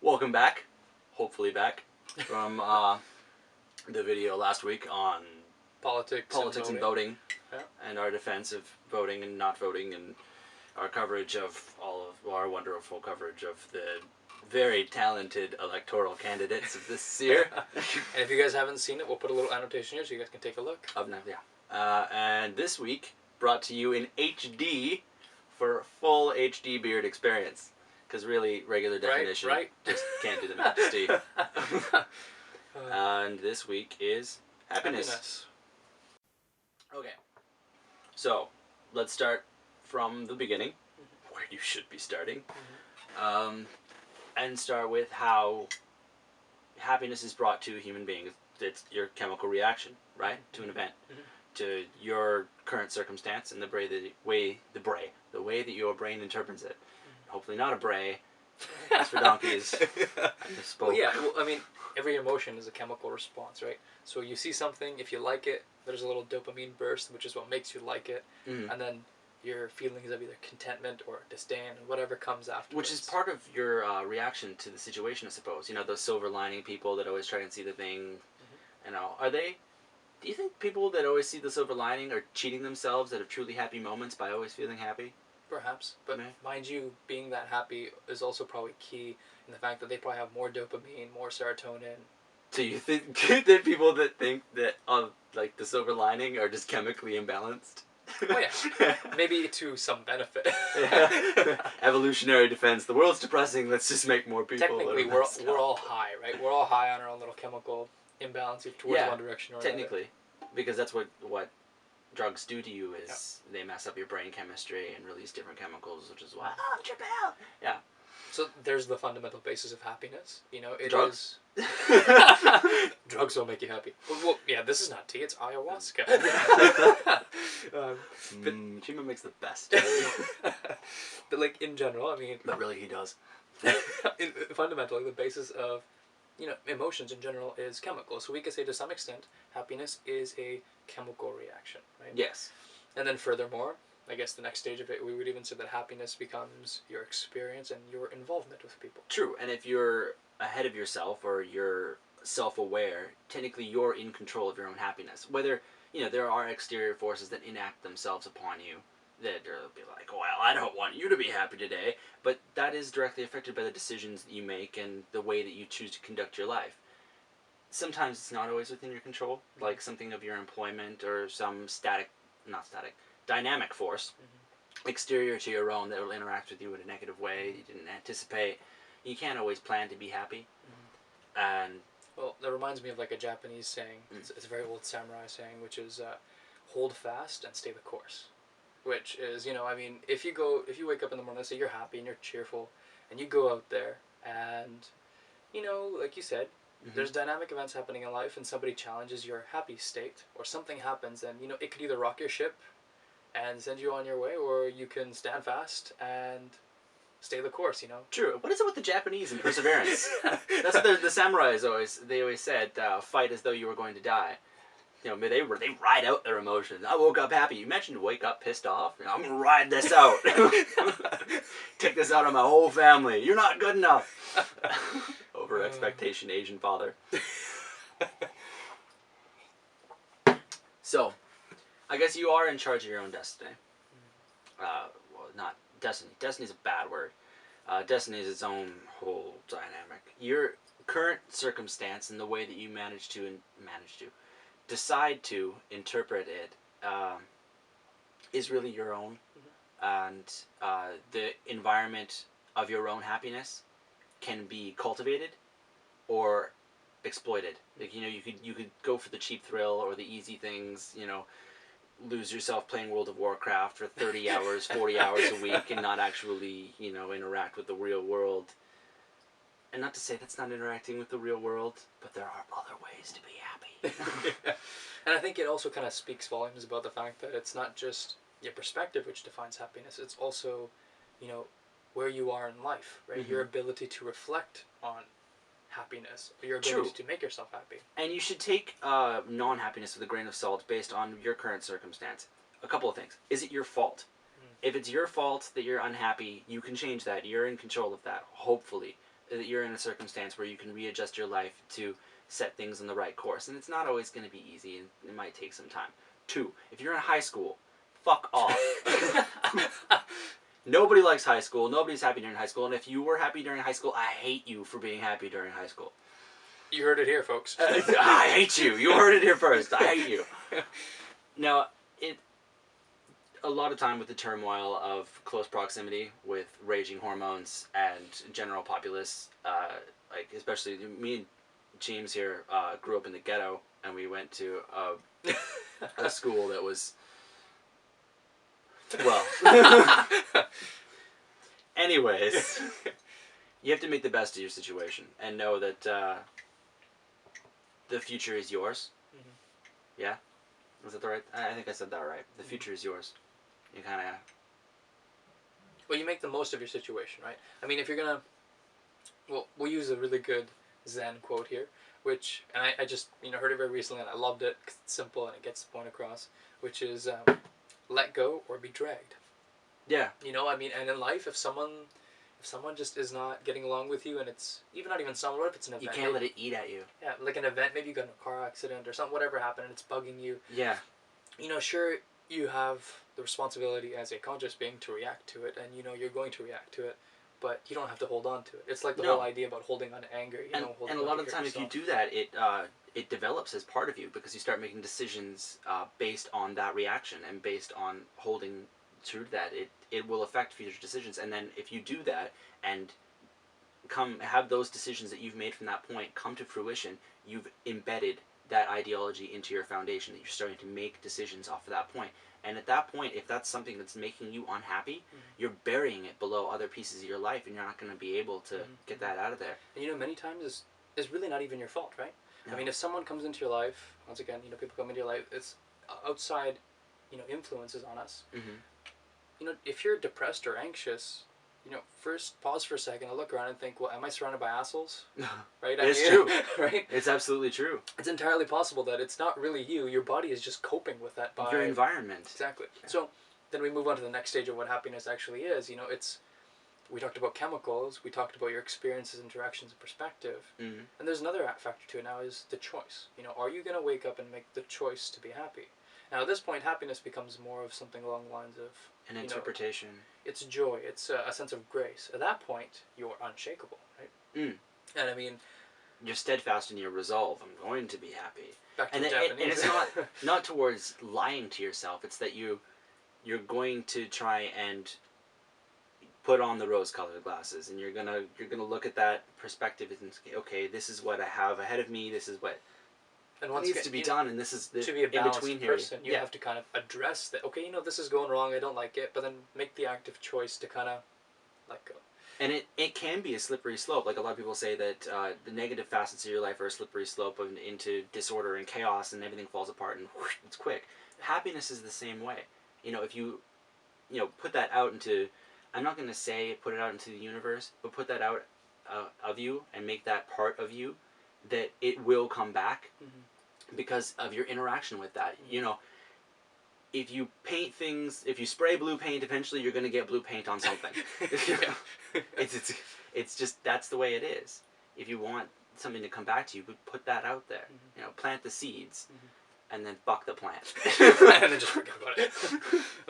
Welcome back, hopefully back, from the video last week on politics and voting, yeah. and our defense of voting and not voting, and our coverage of our wonderful coverage of the very talented electoral candidates of this year. And if you guys haven't seen it, we'll put a little annotation here so you guys can take a look. And this week, brought to you in HD for a full HD beard experience. Because really, regular definition just can't do the majesty. And this week is happiness. Okay. So, let's start from the beginning, where you should be starting. And start with how happiness is brought to human beings. It's your chemical reaction, right? To an event. To your current circumstance and the way that your brain interprets it. Hopefully not a bray. That's for donkeys. Well, yeah, I mean, every emotion is a chemical response, right? So you see something, if you like it, there's a little dopamine burst, which is what makes you like it. And then your feelings of either contentment or disdain, whatever comes after. Which is part of your reaction to the situation, I suppose. You know, those silver lining people that always try and see the thing. You know, do you think people that always see the silver lining are cheating themselves out of truly happy moments by always feeling happy? Perhaps, but mind you, being that happy is also probably key in the fact that they probably have more dopamine, more serotonin. So you think that people that think that like the silver lining are just chemically imbalanced? Oh yeah, maybe to some benefit. Evolutionary defense. The world's depressing. Let's just make more people. Technically, we're all high, right? We're all high on our own little chemical imbalance towards one direction or another. Technically, because that's what drugs do to you is they mess up your brain chemistry and release different chemicals, which is why trip out. Yeah. So there's the fundamental basis of happiness. You know, drugs. Drugs don't make you happy. Well, yeah, this is not tea; it's ayahuasca. Chima makes the best. But like in general, I mean, but really he does. Fundamentally, the basis of emotions in general is chemical. So we could say to some extent, happiness is a chemical reaction, right? Yes. And then furthermore, I guess the next stage of it, we would even say that happiness becomes your experience and your involvement with people. True. And if you're ahead of yourself or you're self-aware, technically you're in control of your own happiness. Whether, there are exterior forces that enact themselves upon you that will be like, well, I don't want you to be happy today, but that is directly affected by the decisions that you make and the way that you choose to conduct your life. Sometimes it's not always within your control, like something of your employment or some dynamic force, exterior to your own that will interact with you in a negative way you didn't anticipate. You can't always plan to be happy. And well, that reminds me of like a Japanese saying. It's a very old samurai saying, which is hold fast and stay the course. Which is, I mean, if you wake up in the morning, let's say you're happy and you're cheerful, and you go out there and, like you said, there's dynamic events happening in life and somebody challenges your happy state or something happens and, it could either rock your ship and send you on your way or you can stand fast and stay the course, True. What is it with the Japanese and perseverance? That's what the samurais always said, fight as though you were going to die. They ride out their emotions. I woke up happy. You mentioned wake up pissed off. I'm going to ride this out. Take this out on my whole family. You're not good enough. Over expectation, Asian father. So, I guess you are in charge of your own destiny. Well, not destiny. Destiny's a bad word. Destiny is its own whole dynamic. Your current circumstance and the way that you decide to interpret it is really your own, and the environment of your own happiness can be cultivated or exploited. Like you could go for the cheap thrill or the easy things. Lose yourself playing World of Warcraft for 30 hours, 40 hours a week, and not actually interact with the real world. And not to say that's not interacting with the real world, but there are other ways to be happy. And I think it also kind of speaks volumes about the fact that it's not just your perspective which defines happiness. It's also, where you are in life, right? Your ability to reflect on happiness, or your ability to make yourself happy. And you should take non-happiness with a grain of salt based on your current circumstance. A couple of things. Is it your fault? If it's your fault that you're unhappy, you can change that. You're in control of that, hopefully. that you're in a circumstance where you can readjust your life to set things on the right course. And it's not always going to be easy, and it might take some time. 2, if you're in high school, fuck off. Nobody likes high school. Nobody's happy during high school. And if you were happy during high school, I hate you for being happy during high school. You heard it here, folks. I hate you. You heard it here first. I hate you. Now, a lot of time with the turmoil of close proximity with raging hormones and general populace, like especially me and James here grew up in the ghetto, and we went to a school that was, well, anyways, you have to make the best of your situation and know that the future is yours. Mm-hmm. Yeah? Was that the right? I think I said that right. The future is yours. You kind of... Well, you make the most of your situation, right? I mean, if you're going to... Well, we'll use a really good Zen quote here, which... And I just, heard it very recently, and I loved it because it's simple and it gets the point across, which is let go or be dragged. Yeah. I mean, and in life, if someone just is not getting along with you, and it's even not even someone, what if it's an event? You can't let it eat at you. Yeah, like an event, maybe you got in a car accident or something, whatever happened, and it's bugging you. Yeah. Sure, you have the responsibility as a conscious being to react to it, and you're going to react to it, but you don't have to hold on to it. It's like the whole idea about holding on to anger. And a lot of the time, if you do that, it develops as part of you, because you start making decisions based on that reaction and based on holding true to that. It will affect future decisions, and then if you do that and have those decisions that you've made from that point come to fruition, you've embedded that ideology into your foundation, that you're starting to make decisions off of that point. And at that point, if that's something that's making you unhappy, you're burying it below other pieces of your life, and you're not going to be able to get that out of there. And many times it's really not even your fault, right? No. I mean, if someone comes into your life, once again, people come into your life, it's outside, influences on us. Mm-hmm. If you're depressed or anxious, first pause for a second and look around and think, well, am I surrounded by assholes? Right? It's true. Right? It's absolutely true. It's entirely possible that it's not really you. Your body is just coping with that by... Your environment. Exactly. Yeah. So then we move on to the next stage of what happiness actually is. We talked about chemicals. We talked about your experiences, interactions, and perspective. Mm-hmm. And there's another factor to it now is the choice. Are you going to wake up and make the choice to be happy? Now, at this point, happiness becomes more of something along the lines of... An interpretation. It's joy. It's a sense of grace. At that point, you're unshakable, right? Mm. And I mean... You're steadfast in your resolve. I'm going to be happy. Back to Japanese. And it's not towards lying to yourself. It's that you're going to try and put on the rose-colored glasses, and you're gonna look at that perspective and say, okay, this is what I have ahead of me. This is what... And once needs to be done, and this is the to be a balanced in between person, you have to kind of address that. Okay, this is going wrong. I don't like it, but then make the active choice to kind of let go. And it can be a slippery slope. Like a lot of people say that the negative facets of your life are a slippery slope into disorder and chaos, and everything falls apart and whoosh, it's quick. Happiness is the same way. If you put that out into, I'm not going to say put it out into the universe, but put that out of you and make that part of you, that it will come back. Mm-hmm. Because of your interaction with that. If you paint things, if you spray blue paint, eventually you're going to get blue paint on something. It's just, that's the way it is. If you want something to come back to you, put that out there. Mm-hmm. Plant the seeds, and then fuck the plant. And then just forget about it.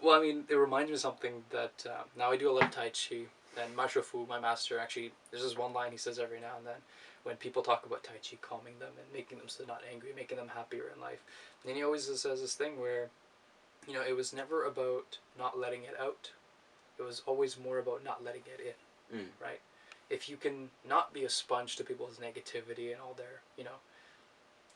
Well, I mean, it reminds me of something that, now I do a lot of Tai Chi, and Mashofu, my master, actually, there's this one line he says every now and then, when people talk about Tai Chi, calming them and making them so they're not angry, making them happier in life. And he always says this thing where, it was never about not letting it out. It was always more about not letting it in, right? If you can not be a sponge to people's negativity and all their,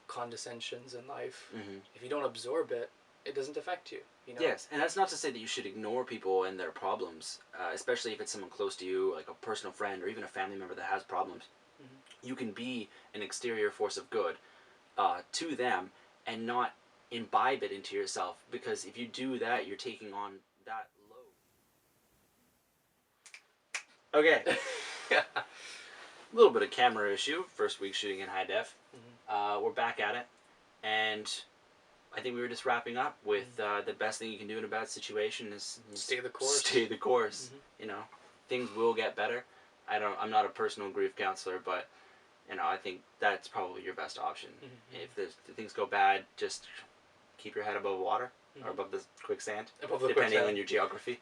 condescensions in life, if you don't absorb it, it doesn't affect you. Yes, and that's not to say that you should ignore people and their problems, especially if it's someone close to you, like a personal friend or even a family member that has problems. You can be an exterior force of good to them and not imbibe it into yourself, because if you do that, you're taking on that load. Okay. A little bit of camera issue. First week shooting in high def. We're back at it, and I think we were just wrapping up with the best thing you can do in a bad situation is stay the course. Stay the course. Things will get better. I'm not a personal grief counselor, but I think that's probably your best option. Mm-hmm. If things go bad, just keep your head above water, Mm-hmm. or above the quicksand, Above the depending quicksand. on your geography.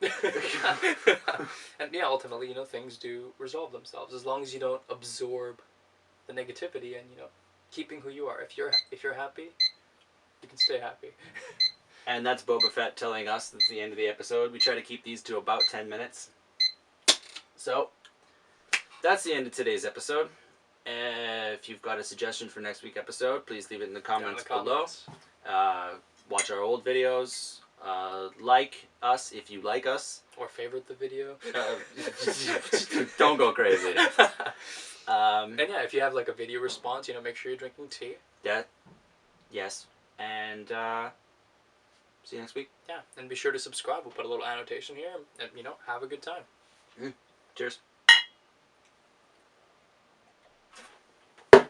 And yeah, ultimately, things do resolve themselves as long as you don't absorb the negativity and keeping who you are. If you're happy, you can stay happy. And that's Boba Fett telling us that's the end of the episode. We try to keep these to about 10 minutes. So, that's the end of today's episode. If you've got a suggestion for next week's episode, please leave it in the comments below. Watch our old videos. Like us if you like us. Or favorite the video. Don't go crazy. And yeah, if you have like a video response, make sure you're drinking tea. Yes. And see you next week. Yeah, and be sure to subscribe. We'll put a little annotation here, and have a good time. Cheers.